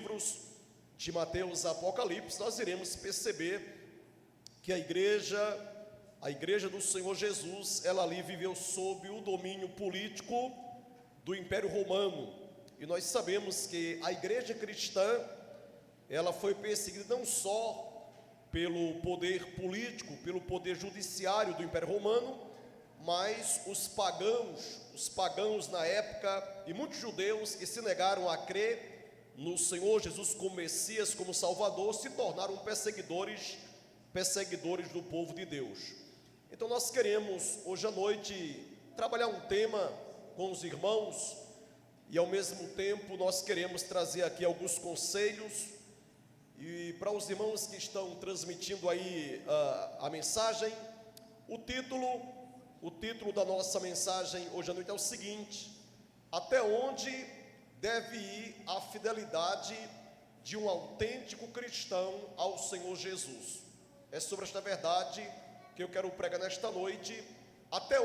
livros de Mateus e Apocalipse, nós iremos perceber que a igreja do Senhor Jesus, ela ali viveu sob o domínio político do Império Romano. E nós sabemos que a igreja cristã, ela foi perseguida não só pelo poder político, pelo poder judiciário do Império Romano, mas os pagãos na época, e muitos judeus que se negaram a crer no Senhor Jesus como Messias, como Salvador, se tornaram perseguidores do povo de Deus. Então nós queremos hoje à noite trabalhar um tema com os irmãos, e ao mesmo tempo nós queremos trazer aqui alguns conselhos, e para os irmãos que estão transmitindo aí a mensagem, o título da nossa mensagem hoje à noite é o seguinte: até onde deve ir a fidelidade de um autêntico cristão ao Senhor Jesus? É sobre esta verdade que eu quero pregar nesta noite. Até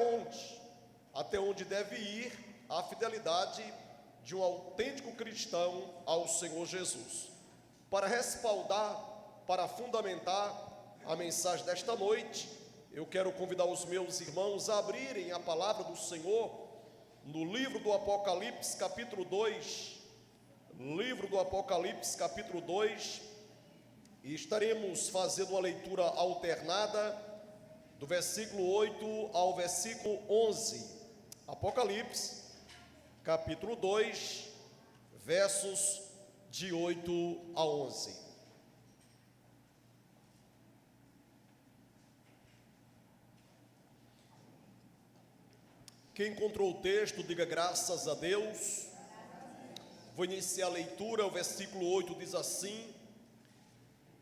onde deve ir a fidelidade de um autêntico cristão ao Senhor Jesus? Para respaldar, para fundamentar a mensagem desta noite, eu quero convidar os meus irmãos a abrirem a palavra do Senhor no livro do Apocalipse, capítulo 2. Livro do Apocalipse, capítulo 2, e estaremos fazendo uma leitura alternada do versículo 8 ao versículo 11. Apocalipse, capítulo 2, versos de 8 a 11. Quem encontrou o texto, diga graças a Deus. Vou iniciar a leitura. O versículo 8 diz assim: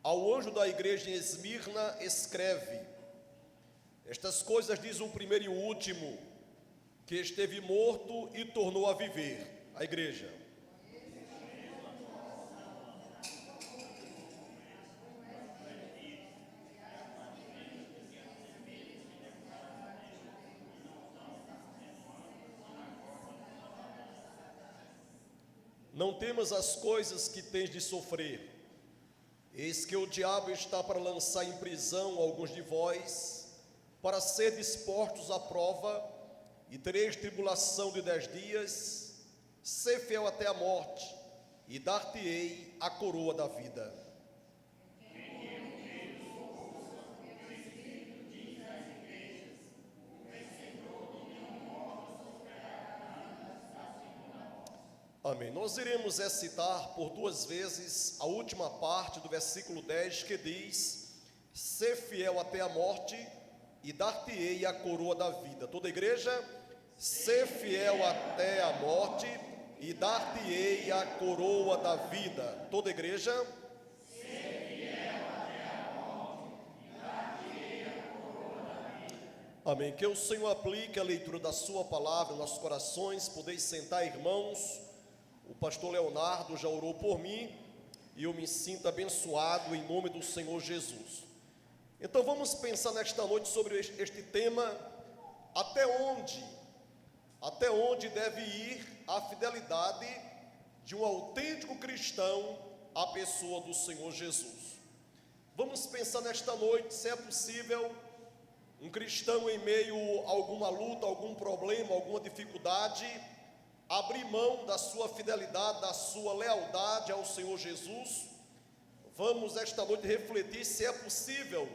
ao anjo da igreja em Esmirna escreve: estas coisas diz o primeiro e o último, que esteve morto e tornou a viver. A igreja. Não temas as coisas que tens de sofrer. Eis que o diabo está para lançar em prisão alguns de vós, para ser dispostos à prova, e tereis tribulação de 10 dias. Sê fiel até a morte, e dar-te-ei a coroa da vida. Amém. Nós iremos citar por duas vezes a última parte do versículo 10, que diz: ser fiel até a morte e dar-te-ei a coroa da vida. Toda a igreja, ser fiel até a morte e dar-te-ei a coroa da vida. Toda a igreja, ser fiel até a morte e dar-te-ei a coroa da vida. Amém. Que o Senhor aplique a leitura da sua palavra em nossos corações. Podeis sentar, irmãos. O pastor Leonardo já orou por mim e eu me sinto abençoado em nome do Senhor Jesus. Então vamos pensar nesta noite sobre este tema: até onde deve ir a fidelidade de um autêntico cristão à pessoa do Senhor Jesus. Vamos pensar nesta noite se é possível um cristão em meio a alguma luta, algum problema, alguma dificuldade, abrir mão da sua fidelidade, da sua lealdade ao Senhor Jesus. Vamos esta noite refletir se é possível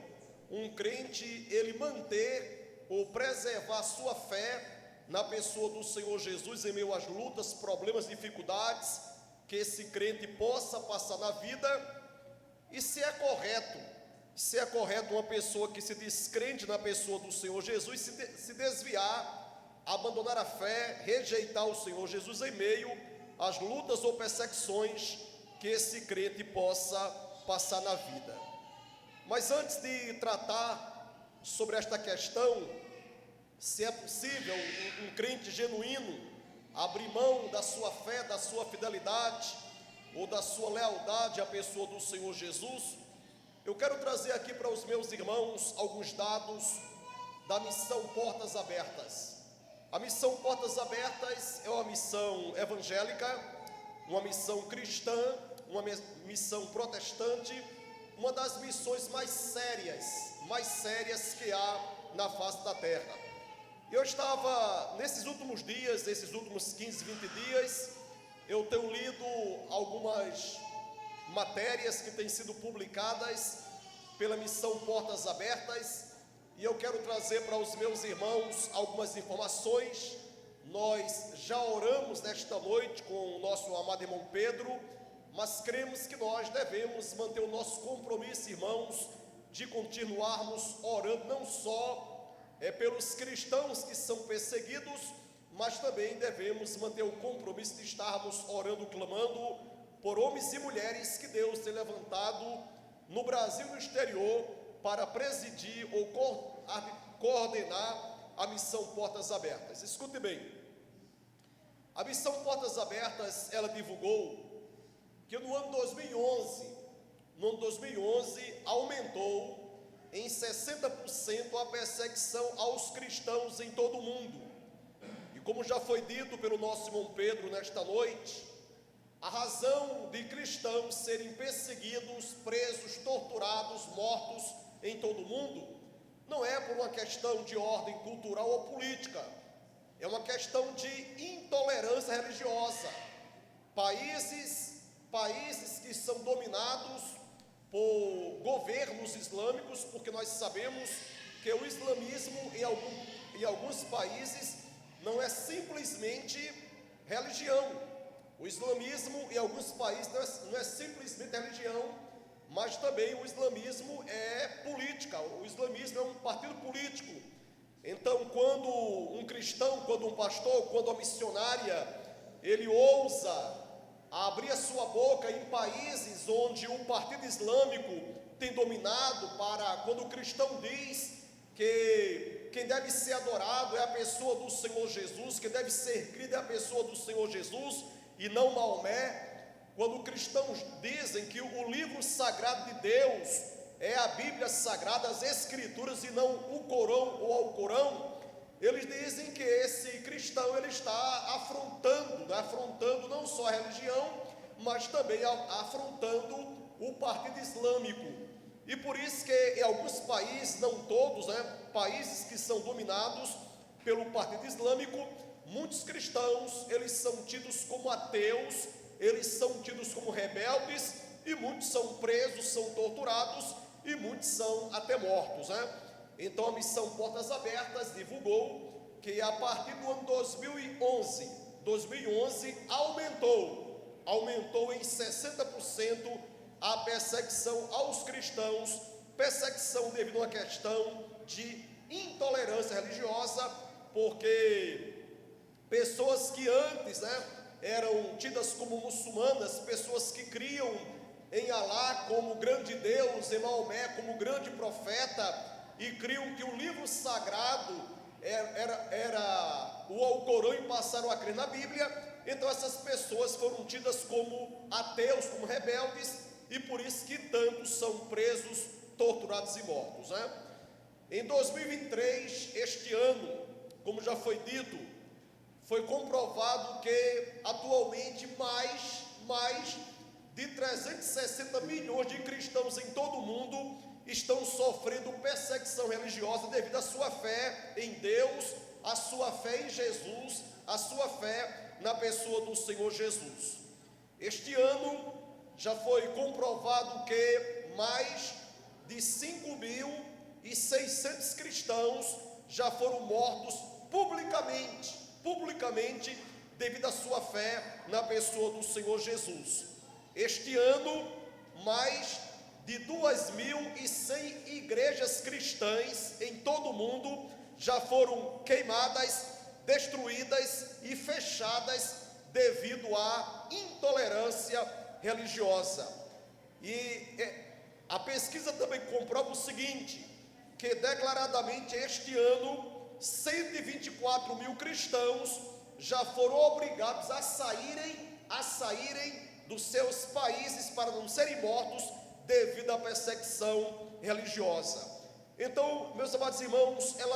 um crente ele manter ou preservar a sua fé na pessoa do Senhor Jesus em meio às lutas, problemas, dificuldades que esse crente possa passar na vida. E se é correto uma pessoa que se descrente na pessoa do Senhor Jesus se desviar, abandonar a fé, rejeitar o Senhor Jesus em meio às lutas ou perseguições que esse crente possa passar na vida. Mas antes de tratar sobre esta questão, se é possível um crente genuíno abrir mão da sua fé, da sua fidelidade ou da sua lealdade à pessoa do Senhor Jesus, eu quero trazer aqui para os meus irmãos alguns dados da missão Portas Abertas. A missão Portas Abertas é uma missão evangélica, uma missão cristã, uma missão protestante, uma das missões mais sérias que há na face da terra. Eu estava, nesses últimos dias, nesses últimos 15, 20 dias, eu tenho lido algumas matérias que têm sido publicadas pela missão Portas Abertas, e eu quero trazer para os meus irmãos algumas informações. Nós já oramos nesta noite com o nosso amado irmão Pedro, mas cremos que nós devemos manter o nosso compromisso, irmãos, de continuarmos orando não só pelos cristãos que são perseguidos, mas também devemos manter o compromisso de estarmos orando, clamando por homens e mulheres que Deus tem levantado no Brasil e no exterior para presidir ou coordenar a missão Portas Abertas. Escute bem, a missão Portas Abertas, ela divulgou que no ano 2011 aumentou em 60% a perseguição aos cristãos em todo o mundo. E como já foi dito pelo nosso irmão Pedro nesta noite, a razão de cristãos serem perseguidos, presos, torturados, mortos em todo o mundo, não é por uma questão de ordem cultural ou política, é uma questão de intolerância religiosa. Países que são dominados por governos islâmicos, porque nós sabemos que o islamismo em alguns países não é simplesmente religião. O islamismo em alguns países não é simplesmente religião, mas também o islamismo é política, o islamismo é um partido político. Então, quando um cristão, quando um pastor, quando uma missionária, ele ousa abrir a sua boca em países onde o partido islâmico tem dominado, quando o cristão diz que quem deve ser adorado é a pessoa do Senhor Jesus, quem deve ser crido é a pessoa do Senhor Jesus e não Maomé, quando cristãos dizem que o livro sagrado de Deus é a Bíblia Sagrada, as Escrituras e não o Corão ou Alcorão, eles dizem que esse cristão ele está afrontando não só a religião, mas também afrontando o partido islâmico. E por isso que em alguns países, não todos, países que são dominados pelo partido islâmico, muitos cristãos, eles são tidos como ateus, eles são tidos como rebeldes, e muitos são presos, são torturados, e muitos são até mortos, Então a missão Portas Abertas divulgou que a partir do ano 2011 aumentou em 60% a perseguição aos cristãos, perseguição devido a uma questão de intolerância religiosa, porque pessoas que antes eram tidas como muçulmanas, pessoas que criam em Alá como grande Deus, em Maomé como grande profeta, e criam que o livro sagrado era o Alcorão e passaram a crer na Bíblia. Então essas pessoas foram tidas como ateus, como rebeldes, e por isso que tantos são presos, torturados e mortos, Em 2023, este ano, como já foi dito, foi comprovado que atualmente mais de 360 milhões de cristãos em todo o mundo estão sofrendo perseguição religiosa devido à sua fé em Deus, à sua fé em Jesus, à sua fé na pessoa do Senhor Jesus. Este ano já foi comprovado que mais de 5.600 cristãos já foram mortos publicamente devido à sua fé na pessoa do Senhor Jesus. Este ano, mais de 2.100 igrejas cristãs em todo o mundo já foram queimadas, destruídas e fechadas devido à intolerância religiosa. E a pesquisa também comprova o seguinte, que declaradamente este ano 124 mil cristãos já foram obrigados a saírem dos seus países para não serem mortos devido à perseguição religiosa. Então, meus amados irmãos, é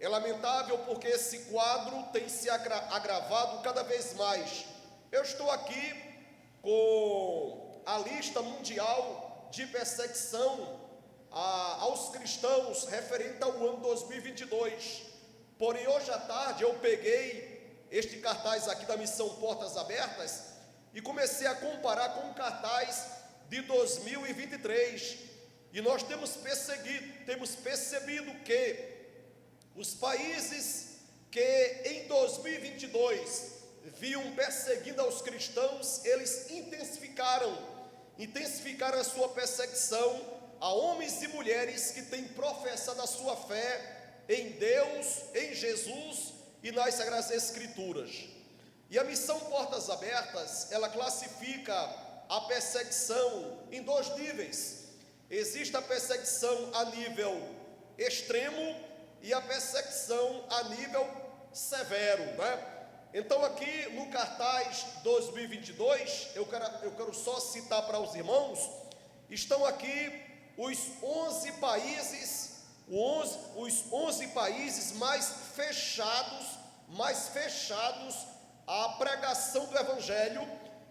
lamentável porque esse quadro tem se agravado cada vez mais. Eu estou aqui com a lista mundial de perseguição aos cristãos referente ao ano 2022. Porém, hoje à tarde eu peguei este cartaz aqui da Missão Portas Abertas e comecei a comparar com o cartaz de 2023. E nós temos percebido que os países que em 2022 viam perseguindo aos cristãos, eles intensificaram a sua perseguição a homens e mulheres que têm professado a sua fé em Deus, em Jesus e nas Sagradas Escrituras. E a Missão Portas Abertas, ela classifica a perseguição em dois níveis. Existe a perseguição a nível extremo e a perseguição a nível severo, né? Então aqui no cartaz 2022, eu quero só citar para os irmãos, estão aqui os 11 países mais fechados à pregação do Evangelho,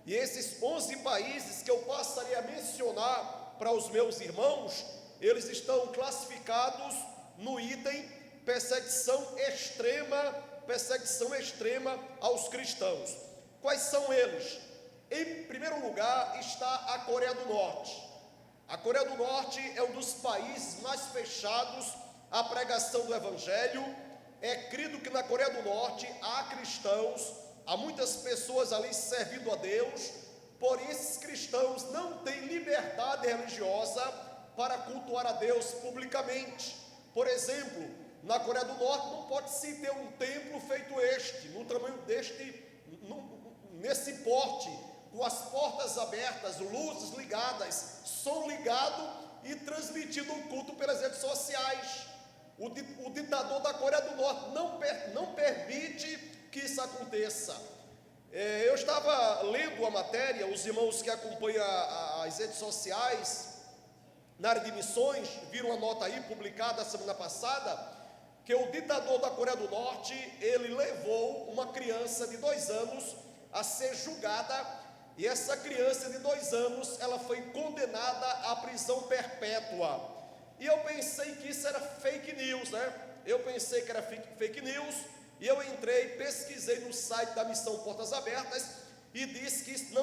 e esses 11 países que eu passaria a mencionar para os meus irmãos, eles estão classificados no item perseguição extrema aos cristãos. Quais são eles? Em primeiro lugar está a Coreia do Norte. A Coreia do Norte é um dos países mais fechados à pregação do Evangelho. É crido que na Coreia do Norte há cristãos, há muitas pessoas ali servindo a Deus, porém esses cristãos não têm liberdade religiosa para cultuar a Deus publicamente. Por exemplo, na Coreia do Norte não pode-se ter um templo feito no tamanho nesse porte, com as portas abertas, luzes ligadas, som ligado e transmitindo o culto pelas redes sociais. O ditador da Coreia do Norte não permite que isso aconteça. Eu estava lendo a matéria, os irmãos que acompanham as redes sociais, na área de missões, viram a nota aí publicada semana passada, que o ditador da Coreia do Norte, ele levou uma criança de 2 anos a ser julgada, e essa criança de 2 anos, ela foi condenada à prisão perpétua. E eu pensei que isso era fake news, né? Eu pensei que era fake news, e eu entrei, pesquisei no site da Missão Portas Abertas, e disse que isso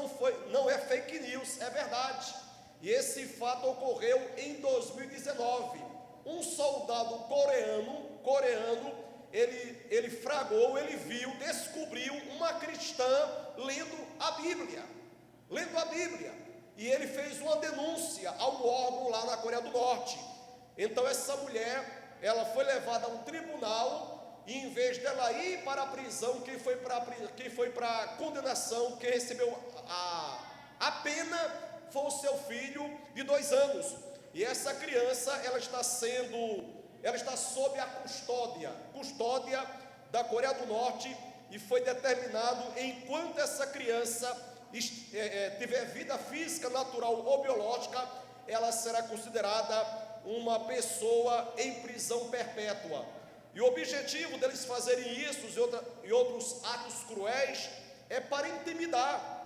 não é fake news, é verdade. E esse fato ocorreu em 2019. Um soldado coreano, ele descobriu uma cristã lendo a Bíblia, e ele fez uma denúncia ao órgão lá na Coreia do Norte. Então essa mulher, ela foi levada a um tribunal, e em vez dela ir para a prisão, quem foi para a condenação, quem recebeu a pena, foi o seu filho de 2 anos. E essa criança, ela está sob a custódia da Coreia do Norte, e foi determinado, enquanto essa criança tiver vida física, natural ou biológica, ela será considerada uma pessoa em prisão perpétua. E o objetivo deles fazerem isso e outros atos cruéis é para intimidar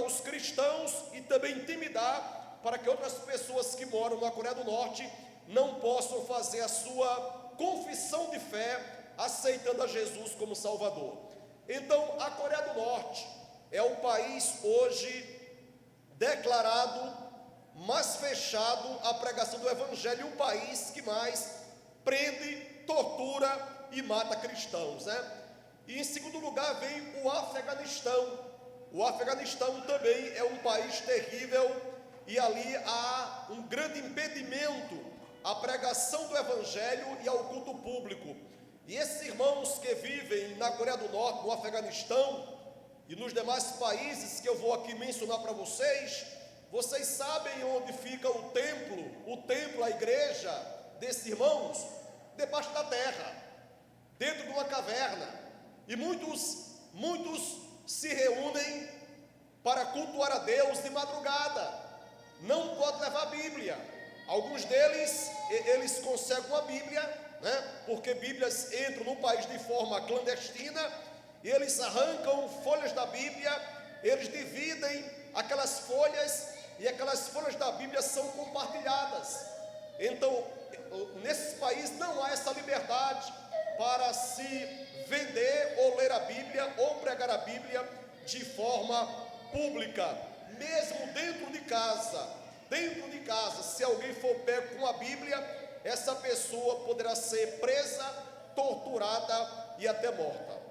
os cristãos, e também intimidar para que outras pessoas que moram na Coreia do Norte não possam fazer a sua confissão de fé, aceitando a Jesus como Salvador. Então, a Coreia do Norte é o país hoje declarado mais fechado à pregação do Evangelho, um país que mais prende, tortura e mata cristãos, né? E em segundo lugar vem o Afeganistão. O Afeganistão também é um país terrível, e ali há um grande impedimento à pregação do Evangelho e ao culto público. E esses irmãos que vivem na Coreia do Norte, no Afeganistão e nos demais países que eu vou aqui mencionar para vocês, vocês sabem onde fica o templo, a igreja desses irmãos? Debaixo da terra, dentro de uma caverna. E muitos se reúnem para cultuar a Deus de madrugada. Não pode levar a Bíblia. Alguns deles, eles conseguem uma Bíblia, né? Porque Bíblias entram no país de forma clandestina, e eles arrancam folhas da Bíblia, eles dividem aquelas folhas, e aquelas folhas da Bíblia são compartilhadas. Então, nesses países não há essa liberdade para se vender ou ler a Bíblia ou pregar a Bíblia de forma pública. Mesmo dentro de casa, se alguém for pego com a Bíblia, essa pessoa poderá ser presa, torturada e até morta.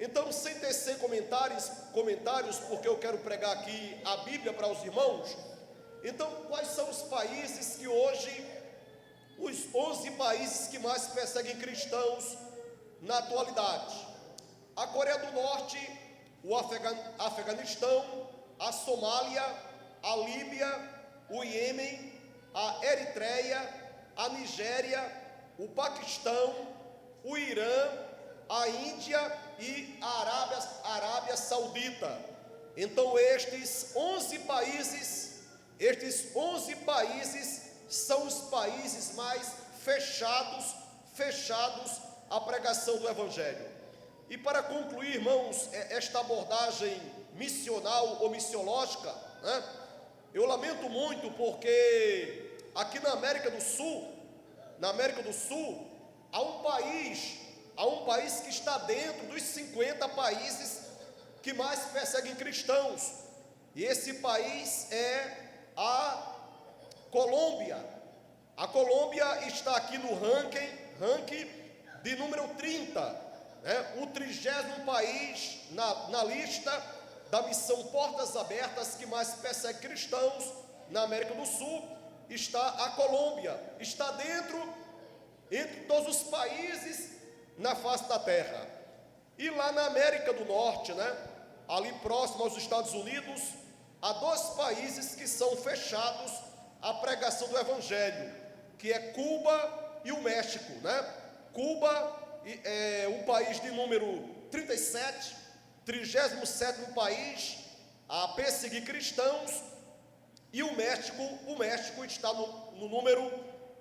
Então, sem tecer comentários, porque eu quero pregar aqui a Bíblia para os irmãos. Então, quais são os países que hoje, os 11 países que mais perseguem cristãos na atualidade? A Coreia do Norte, o Afeganistão, a Somália, a Líbia, o Iêmen, a Eritreia, a Nigéria, o Paquistão, o Irã, a Índia e a Arábia Saudita. Então estes 11 países são os países mais fechados à pregação do Evangelho. E para concluir, irmãos, esta abordagem missional ou missiológica, né? Eu lamento muito porque aqui na América do Sul, há um país que está dentro dos 50 países que mais perseguem cristãos. E esse país é a Colômbia. A Colômbia está aqui no ranking de número 30, né? O 30º país na lista da missão Portas Abertas que mais persegue cristãos na América do Sul. Está a Colômbia, está entre todos os países na face da terra. E lá na América do Norte, né, ali próximo aos Estados Unidos, há 2 países que são fechados à pregação do Evangelho, que é Cuba e o México, né? Cuba é o país de número 37º país a perseguir cristãos, e o México está no número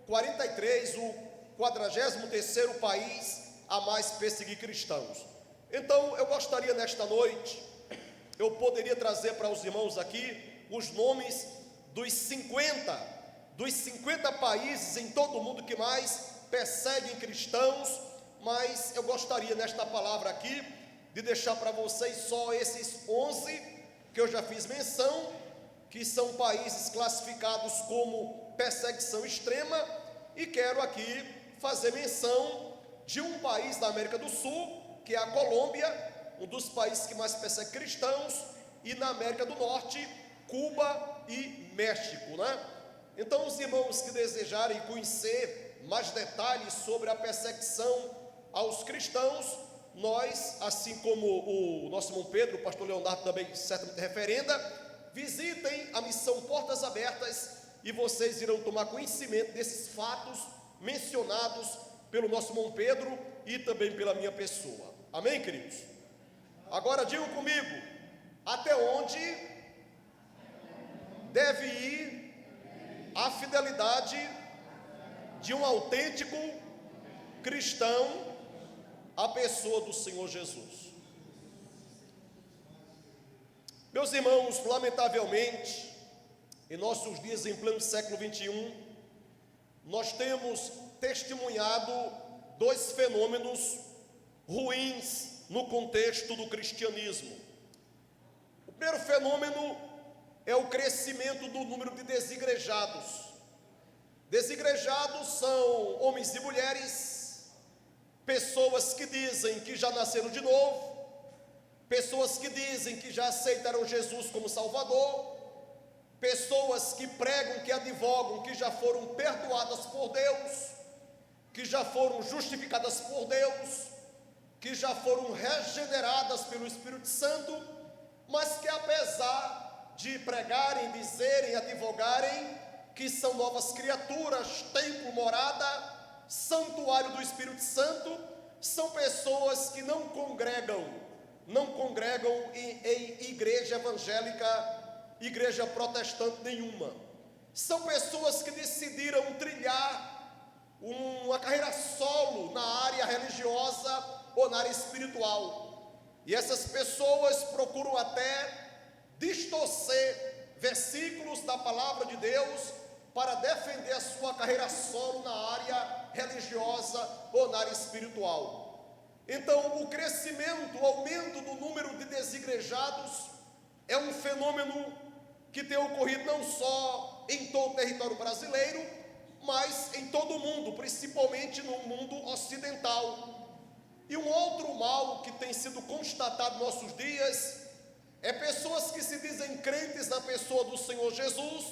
43, o 43º país a mais perseguir cristãos. Então eu gostaria nesta noite, eu poderia trazer para os irmãos aqui os nomes dos 50 países em todo o mundo que mais perseguem cristãos, mas eu gostaria nesta palavra aqui de deixar para vocês só esses 11 que eu já fiz menção, que são países classificados como perseguição extrema, e quero aqui fazer menção de um país da América do Sul, que é a Colômbia, um dos países que mais persegue cristãos, e na América do Norte, Cuba e México, né? Então, os irmãos que desejarem conhecer mais detalhes sobre a perseguição aos cristãos, nós, assim como o nosso irmão Pedro, o pastor Leonardo também certamente referenda, visitem a missão Portas Abertas e vocês irão tomar conhecimento desses fatos mencionados pelo nosso irmão Pedro e também pela minha pessoa. Amém, queridos? Agora digam comigo, até onde deve ir a fidelidade de um autêntico cristão à pessoa do Senhor Jesus? Meus irmãos, lamentavelmente, em nossos dias em pleno século 21, nós temos testemunhado 2 fenômenos ruins no contexto do cristianismo. O primeiro fenômeno é o crescimento do número de desigrejados. Desigrejados são homens e mulheres, pessoas que dizem que já nasceram de novo, pessoas que dizem que já aceitaram Jesus como Salvador, pessoas que pregam, que advogam, que já foram perdoadas por Deus, que já foram justificadas por Deus, que já foram regeneradas pelo Espírito Santo, mas que apesar de pregarem, dizerem, advogarem que são novas criaturas, templo, morada, santuário do Espírito Santo, são pessoas que não congregam em igreja evangélica, igreja protestante nenhuma. São pessoas que decidiram trilhar uma carreira solo na área religiosa ou na área espiritual. E essas pessoas procuram até distorcer versículos da palavra de Deus para defender a sua carreira solo na área religiosa ou na área espiritual. Então, o crescimento, o aumento do número de desigrejados é um fenômeno que tem ocorrido não só em todo o território brasileiro, mas em todo o mundo, principalmente no mundo ocidental. E um outro mal que tem sido constatado nos nossos dias é pessoas que se dizem crentes na pessoa do Senhor Jesus,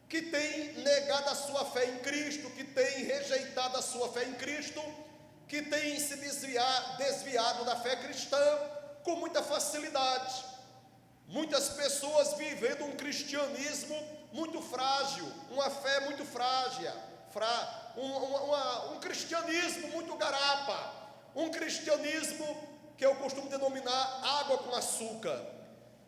que têm negado a sua fé em Cristo, que têm rejeitado a sua fé em Cristo, que têm se desviado da fé cristã com muita facilidade. Muitas pessoas vivendo um cristianismo muito frágil, uma fé muito frágil, um cristianismo muito garapa, um cristianismo que eu costumo denominar água com açúcar.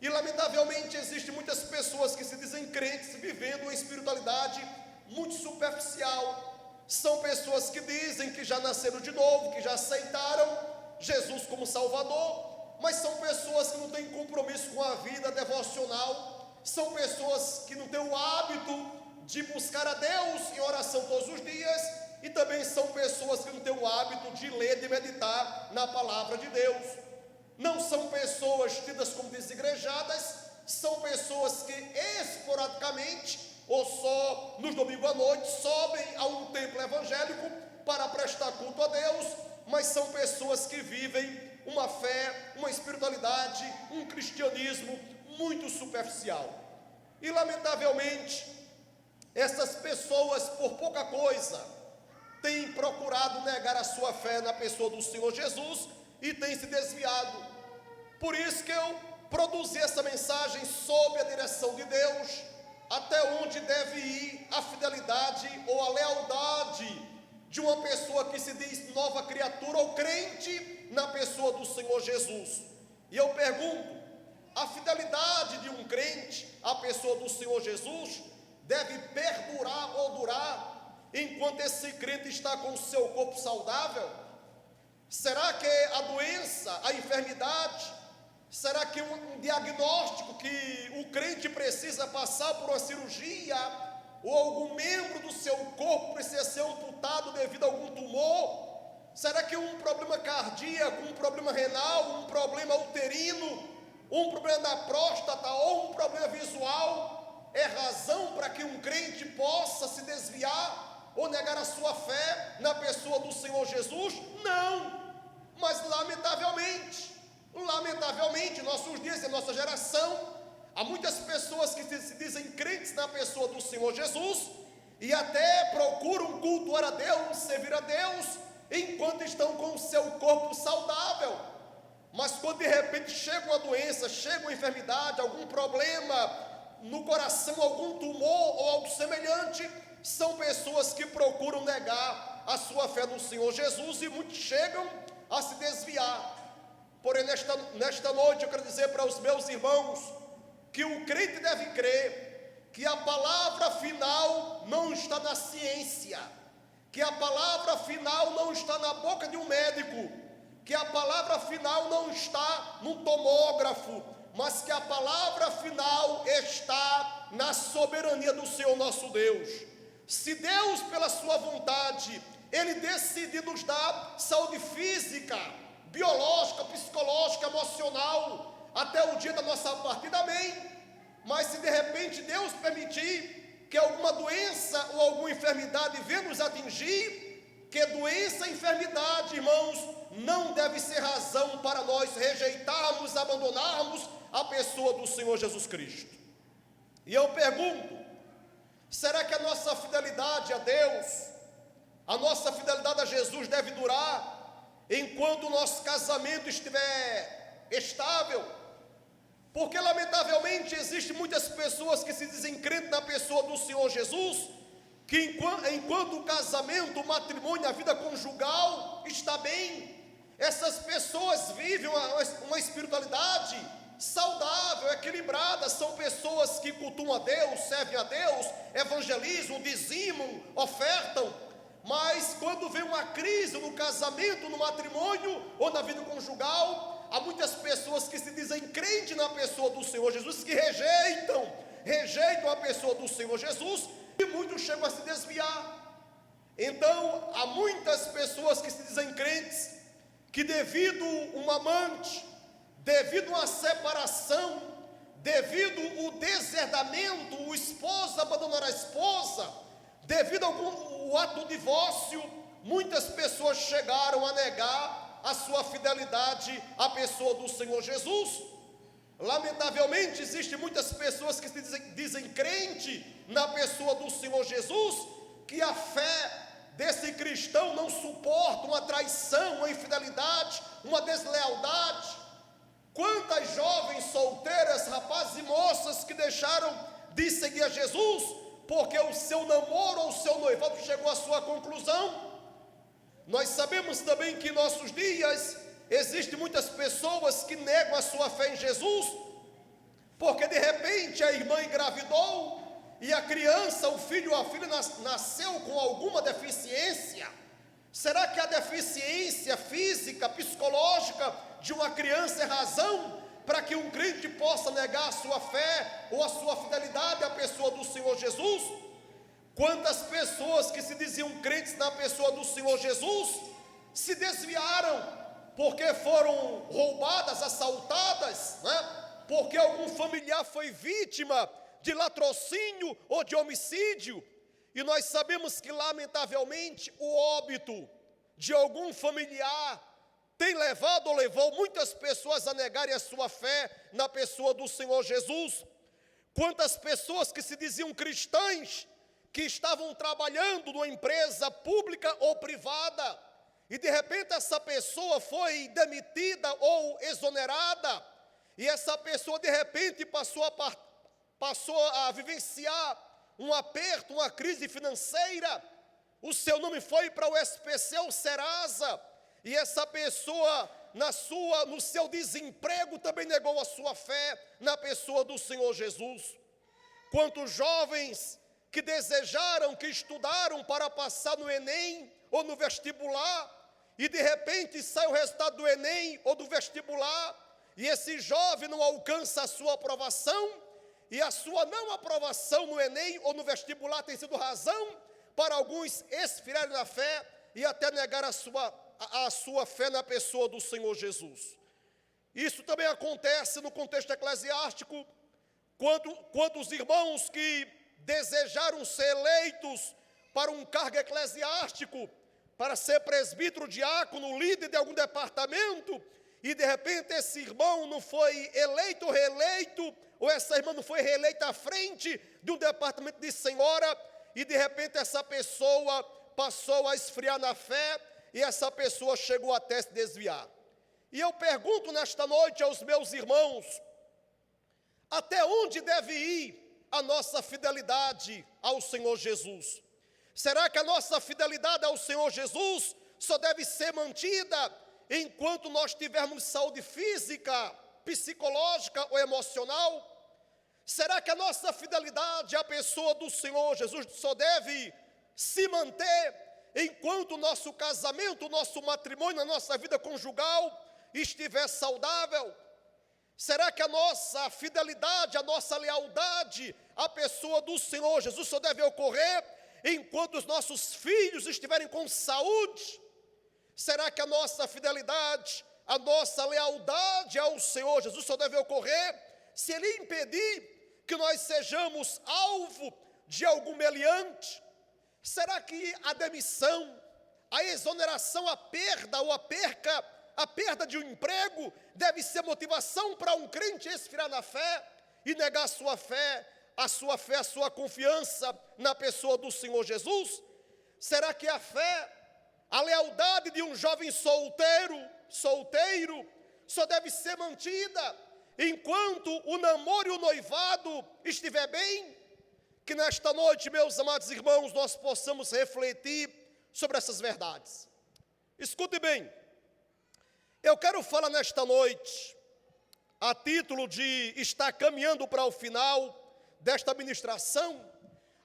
E lamentavelmente existem muitas pessoas que se dizem crentes vivendo uma espiritualidade muito superficial. São pessoas que dizem que já nasceram de novo, que já aceitaram Jesus como Salvador, mas são pessoas que não têm compromisso com a vida devocional, são pessoas que não têm o hábito de buscar a Deus em oração todos os dias, e também são pessoas que não têm o hábito de ler, de meditar na palavra de Deus. Não são pessoas tidas como desigrejadas, são pessoas que esporadicamente, ou só nos domingos à noite, sobem a um templo evangélico para prestar culto a Deus, mas são pessoas que vivem uma fé, uma espiritualidade, um cristianismo muito superficial. E lamentavelmente, essas pessoas, por pouca coisa, têm procurado negar a sua fé na pessoa do Senhor Jesus e têm se desviado. Por isso que eu produzi essa mensagem sob a direção de Deus, até onde deve ir a fidelidade ou a lealdade de uma pessoa que se diz nova criatura ou crente na pessoa do Senhor Jesus. E eu pergunto, a fidelidade de um crente à pessoa do Senhor Jesus deve perdurar ou durar enquanto esse crente está com o seu corpo saudável? Será que a doença, a enfermidade, será que um diagnóstico que o crente precisa passar por uma cirurgia, ou algum membro do seu corpo precisa ser amputado devido a algum tumor? Será que um problema cardíaco, um problema renal, um problema uterino, um problema na próstata ou um problema visual é razão para que um crente possa se desviar ou negar a sua fé na pessoa do Senhor Jesus? Não. Mas lamentavelmente, em nossos dias, em nossa geração, há muitas pessoas que se dizem crentes na pessoa do Senhor Jesus e até procuram cultuar a Deus, servir a Deus, enquanto estão com o seu corpo saudável. Mas quando de repente chega uma doença, chega uma enfermidade, algum problema no coração, algum tumor ou algo semelhante, são pessoas que procuram negar a sua fé no Senhor Jesus e muitos chegam a se desviar. Porém, nesta noite eu quero dizer para os meus irmãos que o crente deve crer que a palavra final não está na ciência, que a palavra final não está na boca de um médico, que a palavra final não está no tomógrafo, mas que a palavra final está na soberania do Senhor nosso Deus. Se Deus, pela sua vontade, Ele decide nos dar saúde física, biológica, psicológica, emocional, até o dia da nossa partida, amém. Mas se de repente Deus permitir que alguma doença ou alguma enfermidade venha nos atingir, que doença e enfermidade, irmãos, não deve ser razão para nós rejeitarmos, abandonarmos a pessoa do Senhor Jesus Cristo. E eu pergunto, será que a nossa fidelidade a Deus, a nossa fidelidade a Jesus deve durar enquanto o nosso casamento estiver estável? Porque lamentavelmente existem muitas pessoas que se dizem crentes na pessoa do Senhor Jesus, que enquanto o casamento, o matrimônio, a vida conjugal está bem, essas pessoas vivem uma espiritualidade saudável, equilibrada, são pessoas que cultuam a Deus, servem a Deus, evangelizam, dizimam, ofertam, mas quando vem uma crise no casamento, no matrimônio ou na vida conjugal, há muitas pessoas que se dizem crente na pessoa do Senhor Jesus, que rejeitam, rejeitam a pessoa do Senhor Jesus e muitos chegam a se desviar. Então, há muitas pessoas que se dizem crentes, que devido a um amante, devido a uma separação, devido ao deserdamento, o esposo abandonar a esposa, devido ao ato do divórcio, muitas pessoas chegaram a negar a sua fidelidade à pessoa do Senhor Jesus. Lamentavelmente, existem muitas pessoas que se dizem crente na pessoa do Senhor Jesus, que a fé desse cristão não suporta uma traição, uma infidelidade, uma deslealdade. Quantas jovens solteiras, rapazes e moças que deixaram de seguir a Jesus, porque o seu namoro ou o seu noivado chegou à sua conclusão. Nós sabemos também que em nossos dias existem muitas pessoas que negam a sua fé em Jesus, porque de repente a irmã engravidou e a criança, o filho ou a filha nasceu com alguma deficiência. Será que a deficiência física, psicológica de uma criança é razão para que um crente possa negar a sua fé ou a sua fidelidade à pessoa do Senhor Jesus? Quantas pessoas que se diziam crentes na pessoa do Senhor Jesus se desviaram porque foram roubadas, assaltadas, né? Porque algum familiar foi vítima de latrocínio ou de homicídio, e nós sabemos que lamentavelmente o óbito de algum familiar tem levado ou levou muitas pessoas a negarem a sua fé na pessoa do Senhor Jesus. Quantas pessoas que se diziam cristãs, que estavam trabalhando numa empresa pública ou privada, e de repente essa pessoa foi demitida ou exonerada, e essa pessoa de repente passou a vivenciar um aperto, uma crise financeira, o seu nome foi para o SPC ou Serasa, e essa pessoa no seu desemprego também negou a sua fé na pessoa do Senhor Jesus. Quantos jovens que desejaram, que estudaram para passar no Enem ou no vestibular, e de repente sai o resultado do Enem ou do vestibular, e esse jovem não alcança a sua aprovação, e a sua não aprovação no Enem ou no vestibular tem sido razão para alguns esfriarem na fé e até negar a sua fé na pessoa do Senhor Jesus. Isso também acontece no contexto eclesiástico, quando os irmãos que desejaram ser eleitos para um cargo eclesiástico, para ser presbítero, diácono, líder de algum departamento, e de repente esse irmão não foi eleito ou reeleito, ou essa irmã não foi reeleita à frente de um departamento de senhora, e de repente essa pessoa passou a esfriar na fé, e essa pessoa chegou até se desviar. E eu pergunto nesta noite aos meus irmãos, até onde deve ir a nossa fidelidade ao Senhor Jesus? Será que a nossa fidelidade ao Senhor Jesus só deve ser mantida enquanto nós tivermos saúde física, psicológica ou emocional? Será que a nossa fidelidade à pessoa do Senhor Jesus só deve se manter enquanto o nosso casamento, o nosso matrimônio, a nossa vida conjugal estiver saudável? Será que a nossa fidelidade, a nossa lealdade à pessoa do Senhor Jesus só deve ocorrer enquanto os nossos filhos estiverem com saúde? Será que a nossa fidelidade, a nossa lealdade ao Senhor Jesus só deve ocorrer se Ele impedir que nós sejamos alvo de algum meliante? Será que a demissão, a exoneração, a perda ou a perda de um emprego deve ser motivação para um crente esfriar na fé e negar a sua fé, a sua confiança na pessoa do Senhor Jesus? Será que a fé, a lealdade de um jovem solteiro, só deve ser mantida enquanto o namoro e o noivado estiver bem? Que nesta noite, meus amados irmãos, nós possamos refletir sobre essas verdades. Escute bem, eu quero falar nesta noite, a título de estar caminhando para o final desta ministração,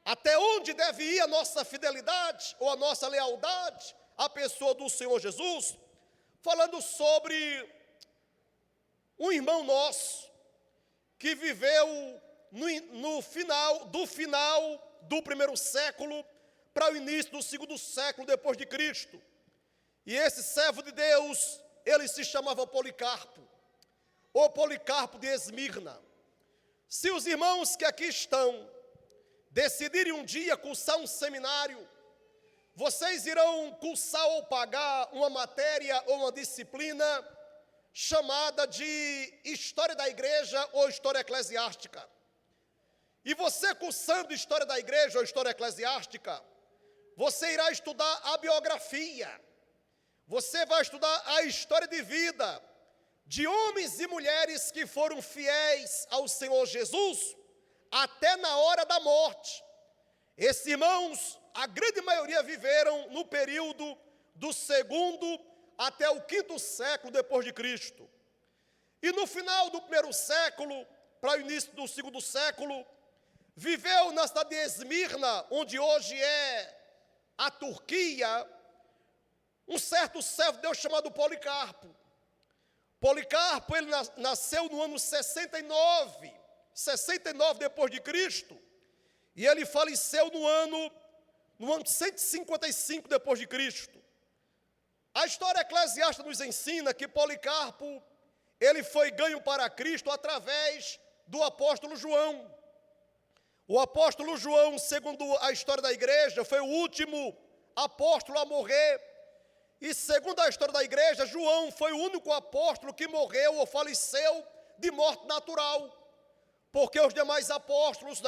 até onde deve ir a nossa fidelidade ou a nossa lealdade à pessoa do Senhor Jesus, falando sobre um irmão nosso que viveu no final do primeiro século para o início do segundo século depois de Cristo. E esse servo de Deus, ele se chamava Policarpo, ou Policarpo de Esmirna. Se os irmãos que aqui estão decidirem um dia cursar um seminário, vocês irão cursar ou pagar uma matéria ou uma disciplina chamada de História da Igreja ou História Eclesiástica. E você cursando História da Igreja ou História Eclesiástica, você irá estudar a biografia, você vai estudar a história de vida de homens e mulheres que foram fiéis ao Senhor Jesus até na hora da morte. Esses irmãos, a grande maioria viveram no período do segundo até o quinto século depois de Cristo. E no final do primeiro século, para o início do segundo século, viveu na cidade de Esmirna, onde hoje é a Turquia, um certo servo de Deus chamado Policarpo. Policarpo, ele nasceu no ano 69 depois de Cristo, e ele faleceu no ano 155 depois de Cristo. A história eclesiástica nos ensina que Policarpo, ele foi ganho para Cristo através do apóstolo João. O apóstolo João, segundo a história da igreja, foi o último apóstolo a morrer. E segundo a história da igreja, João foi o único apóstolo que morreu ou faleceu de morte natural. Porque os demais apóstolos,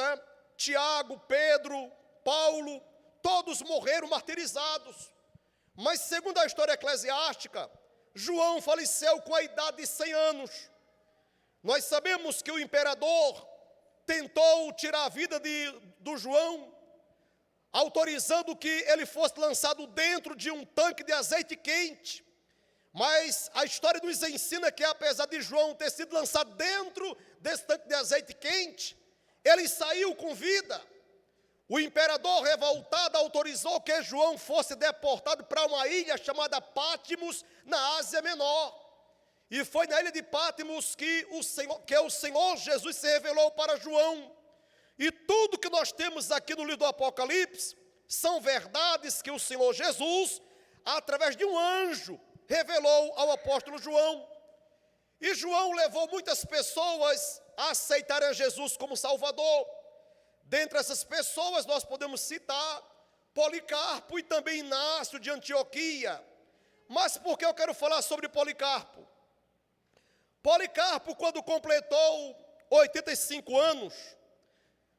Tiago, Pedro, Paulo, todos morreram martirizados. Mas segundo a história eclesiástica, João faleceu com a idade de 100 anos. Nós sabemos que o imperador tentou tirar a vida do João, autorizando que ele fosse lançado dentro de um tanque de azeite quente. Mas a história nos ensina que, apesar de João ter sido lançado dentro desse tanque de azeite quente, ele saiu com vida. O imperador revoltado autorizou que João fosse deportado para uma ilha chamada Pátimos, na Ásia Menor. E foi na ilha de Pátimos que o Senhor Jesus se revelou para João. E tudo que nós temos aqui no livro do Apocalipse são verdades que o Senhor Jesus, através de um anjo, revelou ao apóstolo João. E João levou muitas pessoas a aceitarem a Jesus como Salvador. Dentre essas pessoas nós podemos citar Policarpo e também Inácio de Antioquia. Mas por que eu quero falar sobre Policarpo? Policarpo, quando completou 85 anos,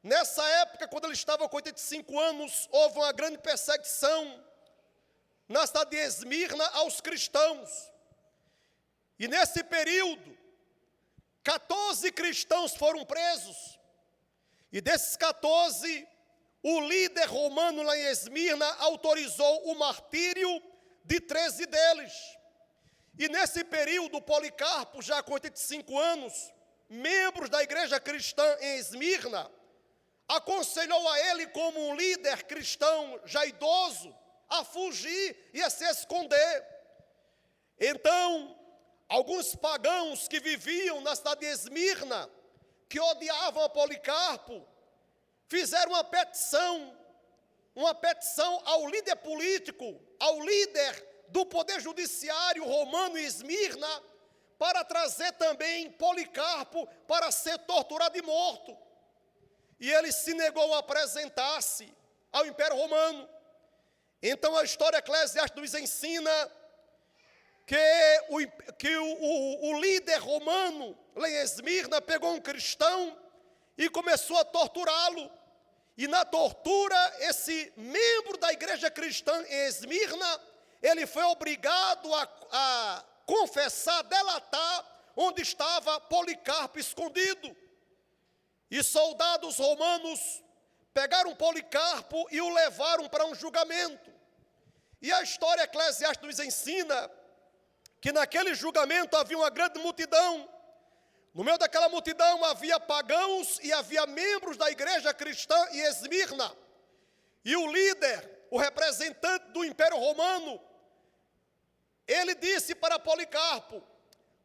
nessa época, quando ele estava com 85 anos, houve uma grande perseguição na cidade de Esmirna aos cristãos. E nesse período, 14 cristãos foram presos. E desses 14, o líder romano lá em Esmirna autorizou o martírio de 13 deles. E nesse período, Policarpo, já com 85 anos, membros da igreja cristã em Esmirna, aconselhou a ele, como um líder cristão já idoso, a fugir e a se esconder. Então, alguns pagãos que viviam na cidade de Esmirna, que odiavam a Policarpo, fizeram uma petição ao líder político, ao líder do poder judiciário romano em Esmirna, para trazer também Policarpo para ser torturado e morto. E ele se negou a apresentar-se ao Império Romano. Então a história eclesiástica nos ensina que o líder romano, lá em Esmirna, pegou um cristão e começou a torturá-lo. E na tortura, esse membro da igreja cristã em Esmirna, ele foi obrigado a confessar, delatar onde estava Policarpo escondido. E soldados romanos pegaram Policarpo e o levaram para um julgamento. E a história eclesiástica nos ensina que naquele julgamento havia uma grande multidão. No meio daquela multidão havia pagãos e havia membros da igreja cristã em Esmirna. E o líder, o representante do Império Romano, ele disse para Policarpo: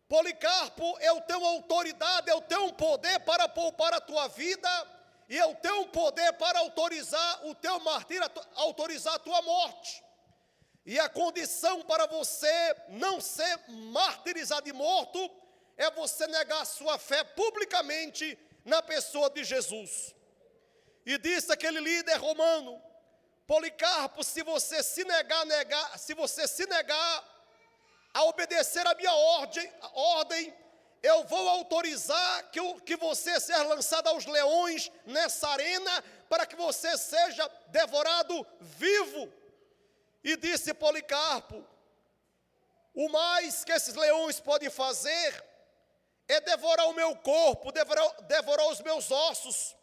Policarpo, eu tenho autoridade, eu tenho poder para poupar a tua vida, e eu tenho poder para autorizar o teu martírio, autorizar a tua morte. E a condição para você não ser martirizado e morto é você negar a sua fé publicamente na pessoa de Jesus. E disse aquele líder romano: Policarpo, se você se negar a obedecer a minha ordem, eu vou autorizar que você seja lançado aos leões nessa arena, para que você seja devorado vivo. E disse Policarpo: o mais que esses leões podem fazer é devorar o meu corpo, devorar os meus ossos,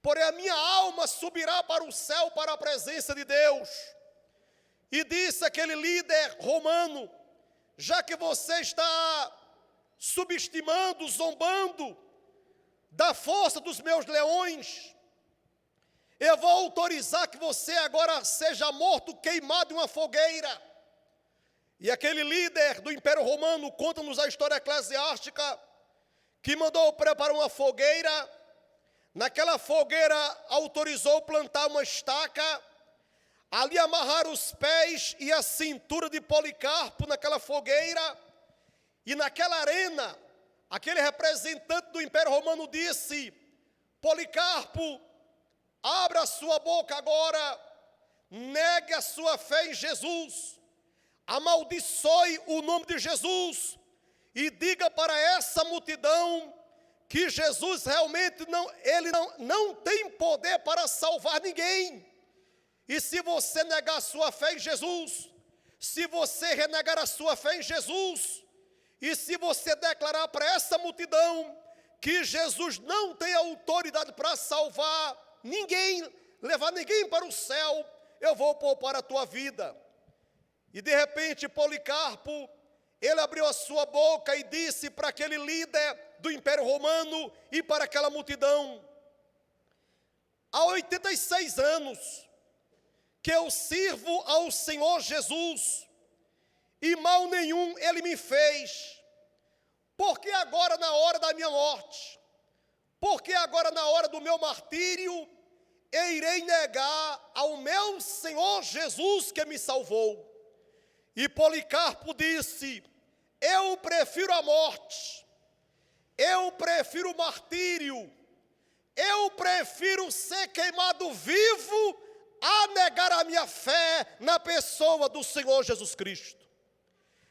porém a minha alma subirá para o céu, para a presença de Deus. E disse aquele líder romano: já que você está subestimando, zombando da força dos meus leões, eu vou autorizar que você agora seja morto, queimado em uma fogueira. E aquele líder do Império Romano conta-nos a história eclesiástica que mandou preparar uma fogueira. Naquela fogueira autorizou plantar uma estaca, ali amarrar os pés e a cintura de Policarpo naquela fogueira. E naquela arena, aquele representante do Império Romano disse: Policarpo, abra a sua boca agora, negue a sua fé em Jesus, amaldiçoe o nome de Jesus e diga para essa multidão que Jesus realmente não tem poder para salvar ninguém. E se você negar a sua fé em Jesus, se você renegar a sua fé em Jesus, e se você declarar para essa multidão que Jesus não tem autoridade para salvar ninguém, levar ninguém para o céu, eu vou poupar a tua vida. E de repente Policarpo, ele abriu a sua boca e disse para aquele líder do Império Romano e para aquela multidão: há 86 anos que eu sirvo ao Senhor Jesus, e mal nenhum Ele me fez. Por que agora na hora da minha morte, por que agora na hora do meu martírio, eu irei negar ao meu Senhor Jesus que me salvou? E Policarpo disse: eu prefiro a morte, eu prefiro o martírio, eu prefiro ser queimado vivo a negar a minha fé na pessoa do Senhor Jesus Cristo.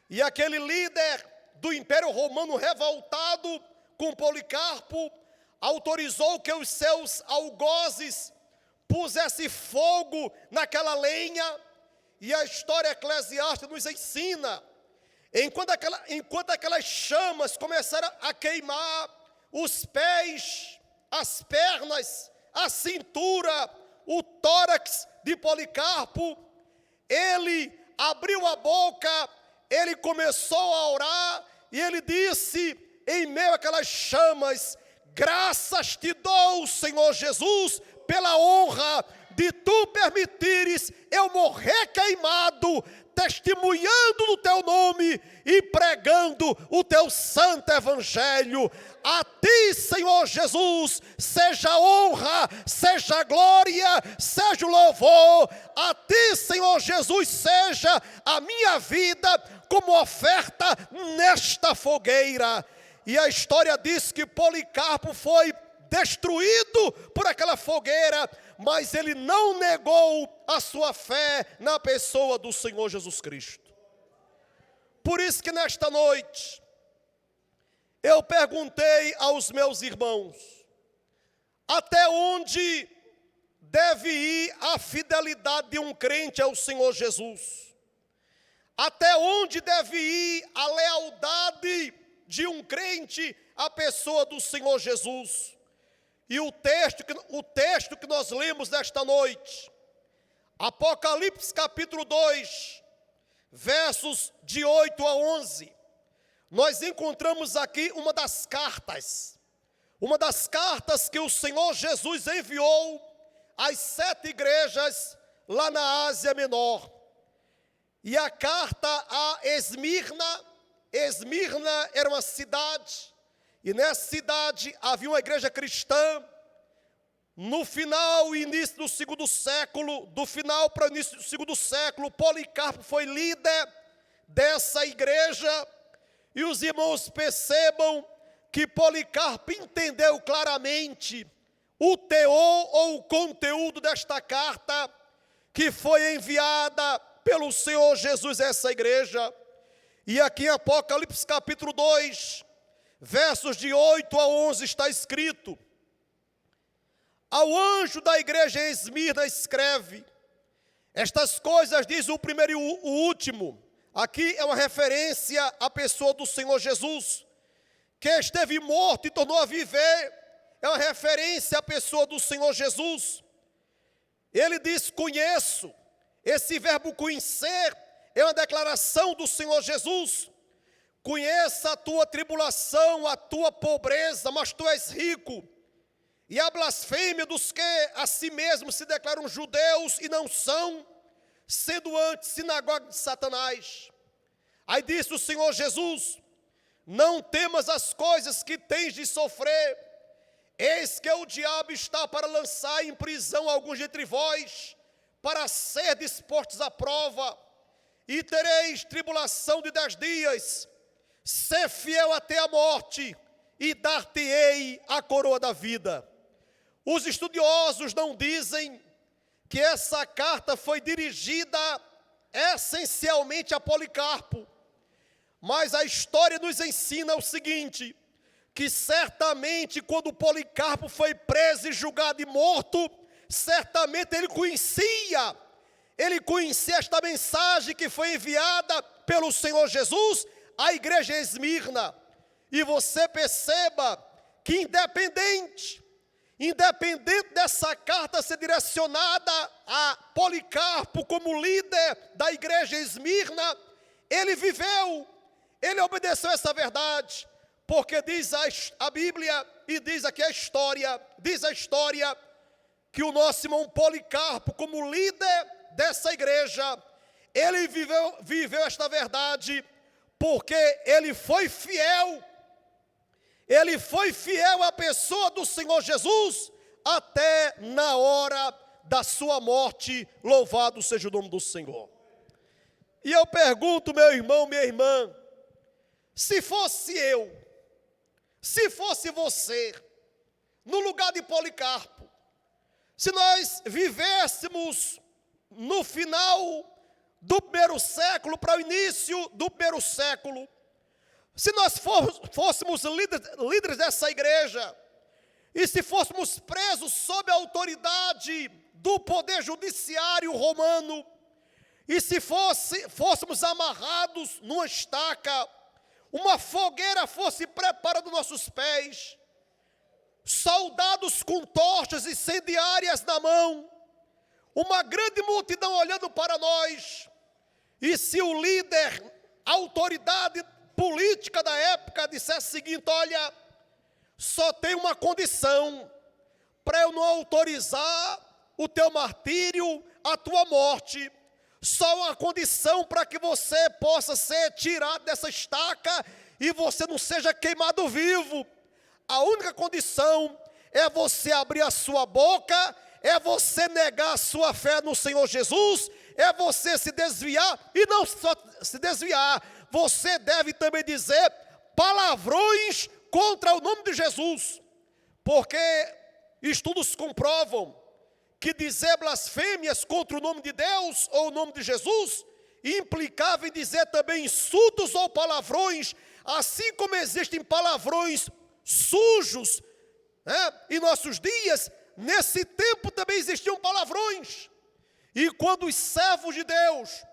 E aquele líder do Império Romano, revoltado com Policarpo, autorizou que os seus algozes pusessem fogo naquela lenha. E a história eclesiástica nos ensina, enquanto aquelas chamas começaram a queimar os pés, as pernas, a cintura, o tórax de Policarpo, ele abriu a boca, ele começou a orar, e ele disse, em meio àquelas chamas: graças te dou, Senhor Jesus, pela honra de tu permitires eu morrer queimado, testemunhando no teu nome e pregando o teu santo evangelho. A ti, Senhor Jesus, seja honra, seja glória, seja o louvor. A ti, Senhor Jesus, seja a minha vida como oferta nesta fogueira. E a história diz que Policarpo foi destruído por aquela fogueira, mas ele não negou a sua fé na pessoa do Senhor Jesus Cristo. Por isso que nesta noite, eu perguntei aos meus irmãos: até onde deve ir a fidelidade de um crente ao Senhor Jesus? Até onde deve ir a lealdade de um crente à pessoa do Senhor Jesus? E o texto que nós lemos nesta noite, Apocalipse capítulo 2, versos de 8 a 11, nós encontramos aqui uma das cartas que o Senhor Jesus enviou às 7 igrejas lá na Ásia Menor. E a carta a Esmirna, Esmirna era uma cidade, e nessa cidade havia uma igreja cristã. No final e início do segundo século, do final para o início do segundo século, Policarpo foi líder dessa igreja, e os irmãos percebam que Policarpo entendeu claramente o teor ou o conteúdo desta carta que foi enviada pelo Senhor Jesus a essa igreja. E aqui em Apocalipse capítulo 2, versos de 8 a 11 está escrito: ao anjo da igreja em Esmirna escreve: estas coisas diz o primeiro e o último. Aqui é uma referência à pessoa do Senhor Jesus, que esteve morto e tornou a viver. É uma referência à pessoa do Senhor Jesus. Ele diz: conheço. Esse verbo conhecer é uma declaração do Senhor Jesus. Conheça a tua tribulação, a tua pobreza, mas tu és rico. E a blasfêmia dos que a si mesmos se declaram judeus e não são, sendo antes sinagoga de Satanás. Aí disse o Senhor Jesus: não temas as coisas que tens de sofrer. Eis que o diabo está para lançar em prisão alguns entre vós, para ser dispostos à prova, e tereis tribulação de 10 dias. Sê fiel até a morte, e dar-te-ei a coroa da vida. Os estudiosos não dizem que essa carta foi dirigida essencialmente a Policarpo, mas a história nos ensina o seguinte: que certamente quando Policarpo foi preso e julgado e morto, certamente ele conhecia esta mensagem que foi enviada pelo Senhor Jesus à igreja em Esmirna. E você perceba que independente dessa carta ser direcionada a Policarpo como líder da igreja em Esmirna, ele viveu, ele obedeceu essa verdade, porque diz a Bíblia e diz aqui a história que o nosso irmão Policarpo, como líder dessa igreja, ele viveu esta verdade, porque ele foi fiel à pessoa do Senhor Jesus, até na hora da sua morte. Louvado seja o nome do Senhor. E eu pergunto, meu irmão, minha irmã, se fosse eu, se fosse você, no lugar de Policarpo, se nós vivêssemos no final do primeiro século para o início do primeiro século, se nós fôssemos líderes dessa igreja, e se fôssemos presos sob a autoridade do poder judiciário romano, e se fôssemos amarrados numa estaca, uma fogueira fosse preparada dos nossos pés, soldados com tochas incendiárias na mão, uma grande multidão olhando para nós, e se o líder, a autoridade política da época dissesse o seguinte: olha, só tem uma condição para eu não autorizar o teu martírio, a tua morte, só uma condição para que você possa ser tirado dessa estaca e você não seja queimado vivo. A única condição é você abrir a sua boca, é você negar a sua fé no Senhor Jesus, é você se desviar, e não só se desviar, você deve também dizer palavrões contra o nome de Jesus, porque estudos comprovam que dizer blasfêmias contra o nome de Deus ou o nome de Jesus implicava em dizer também insultos ou palavrões, assim como existem palavrões sujos, em nossos dias. Nesse tempo também existiam palavrões, e quando os servos de Deus,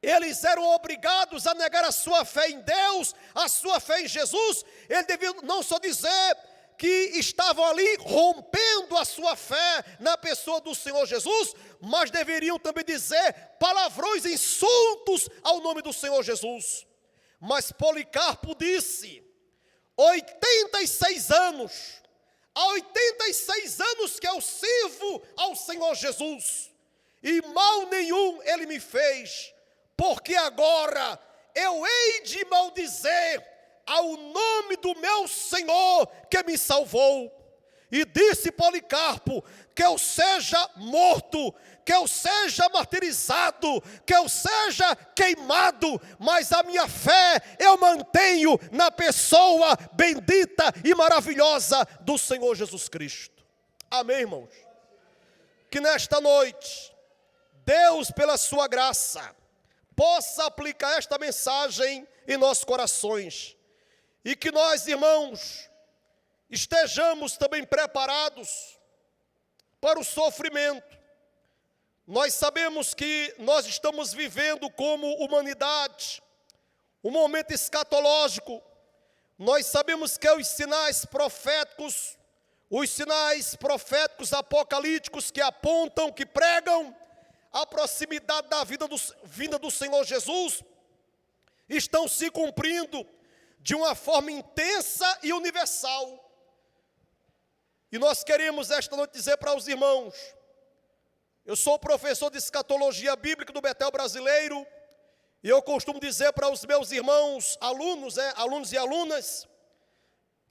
eles eram obrigados a negar a sua fé em Deus, a sua fé em Jesus, eles deviam não só dizer que estavam ali rompendo a sua fé na pessoa do Senhor Jesus, mas deveriam também dizer palavrões, insultos ao nome do Senhor Jesus. Mas Policarpo disse: 86 anos, há 86 anos que eu sirvo ao Senhor Jesus, e mal nenhum ele me fez, porque agora eu hei de maldizer ao nome do meu Senhor que me salvou. E disse Policarpo, que eu seja morto, que eu seja martirizado, que eu seja queimado, mas a minha fé eu mantenho na pessoa bendita e maravilhosa do Senhor Jesus Cristo. Amém, irmãos? Que nesta noite, Deus, pela sua graça, possa aplicar esta mensagem em nossos corações. E que nós, irmãos, estejamos também preparados para o sofrimento. Nós sabemos que nós estamos vivendo como humanidade um momento escatológico. Nós sabemos que os sinais proféticos apocalípticos que apontam, que pregam a proximidade da vinda do Senhor Jesus, estão se cumprindo de uma forma intensa e universal. E nós queremos esta noite dizer para os irmãos, eu sou professor de escatologia bíblica do Betel Brasileiro, e eu costumo dizer para os meus irmãos, alunos e alunas,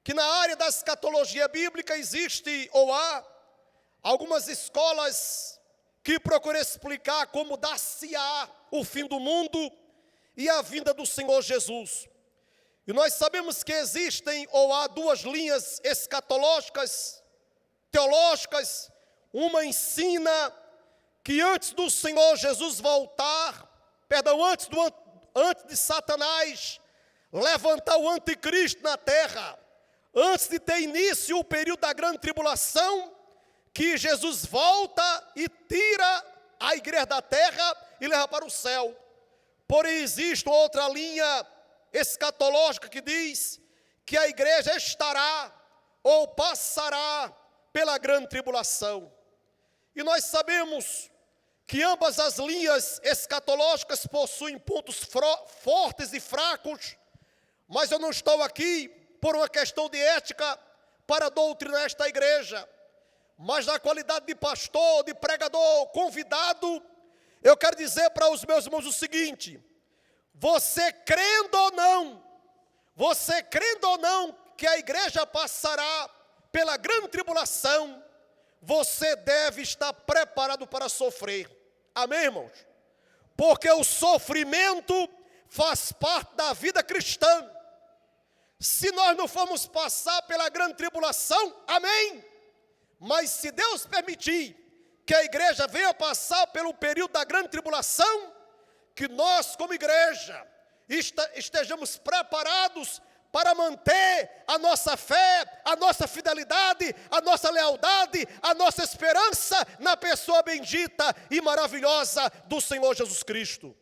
que na área da escatologia bíblica existe ou há algumas escolas que procuram explicar como dar-se-á o fim do mundo e a vinda do Senhor Jesus. E nós sabemos que existem ou há duas linhas escatológicas, teológicas. Uma ensina que antes do Senhor Jesus voltar, antes de Satanás levantar o anticristo na terra, antes de ter início o período da grande tribulação, que Jesus volta e tira a igreja da terra e leva para o céu. Porém, existe outra linha escatológica que diz que a igreja estará ou passará pela grande tribulação. E nós sabemos que ambas as linhas escatológicas possuem pontos fortes e fracos, mas eu não estou aqui por uma questão de ética para doutrinar esta igreja, mas na qualidade de pastor, de pregador, convidado, eu quero dizer para os meus irmãos o seguinte: você crendo ou não que a igreja passará pela grande tribulação, você deve estar preparado para sofrer. Amém, irmãos? Porque o sofrimento faz parte da vida cristã. Se nós não formos passar pela grande tribulação, amém. Mas se Deus permitir que a igreja venha passar pelo período da grande tribulação, que nós como igreja estejamos preparados para manter a nossa fé, a nossa fidelidade, a nossa lealdade, a nossa esperança na pessoa bendita e maravilhosa do Senhor Jesus Cristo.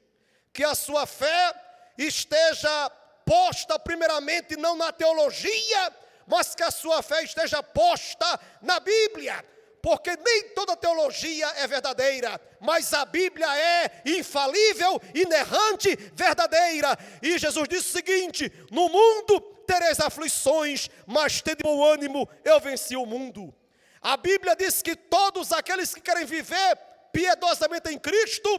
Que a sua fé esteja posta primeiramente não na teologia, mas que a sua fé esteja posta na Bíblia, porque nem toda teologia é verdadeira, mas a Bíblia é infalível, inerrante, verdadeira. E Jesus disse o seguinte: no mundo tereis aflições, mas tende bom ânimo, eu venci o mundo. A Bíblia diz que todos aqueles que querem viver piedosamente em Cristo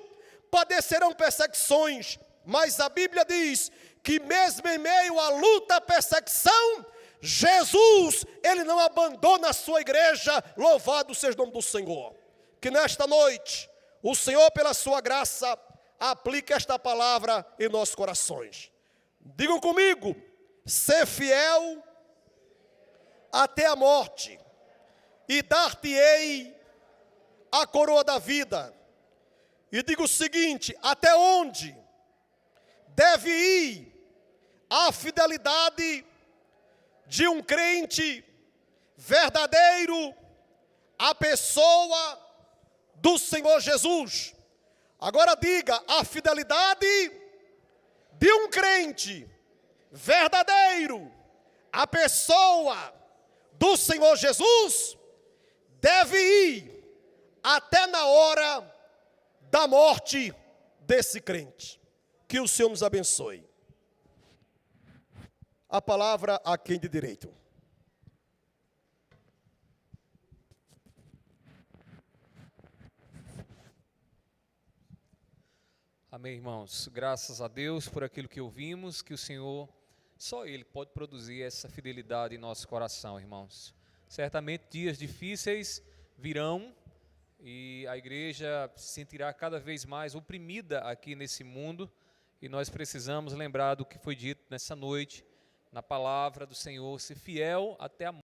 padecerão perseguições, mas a Bíblia diz que mesmo em meio à luta, à perseguição, Jesus, Ele não abandona a sua igreja. Louvado seja o nome do Senhor. Que nesta noite, o Senhor, pela sua graça, aplique esta palavra em nossos corações. Digam comigo: ser fiel até a morte, e dar-te-ei a coroa da vida. E digo o seguinte: até onde deve ir a fidelidade de um crente verdadeiro à pessoa do Senhor Jesus? Agora diga: a fidelidade de um crente verdadeiro à pessoa do Senhor Jesus deve ir até na hora da morte desse crente. Que o Senhor nos abençoe. A palavra a quem de direito. Amém, irmãos. Graças a Deus por aquilo que ouvimos, que o Senhor, só Ele pode produzir essa fidelidade em nosso coração, irmãos. Certamente dias difíceis virão e a igreja se sentirá cada vez mais oprimida aqui nesse mundo e nós precisamos lembrar do que foi dito nessa noite, na palavra do Senhor, ser fiel até a morte.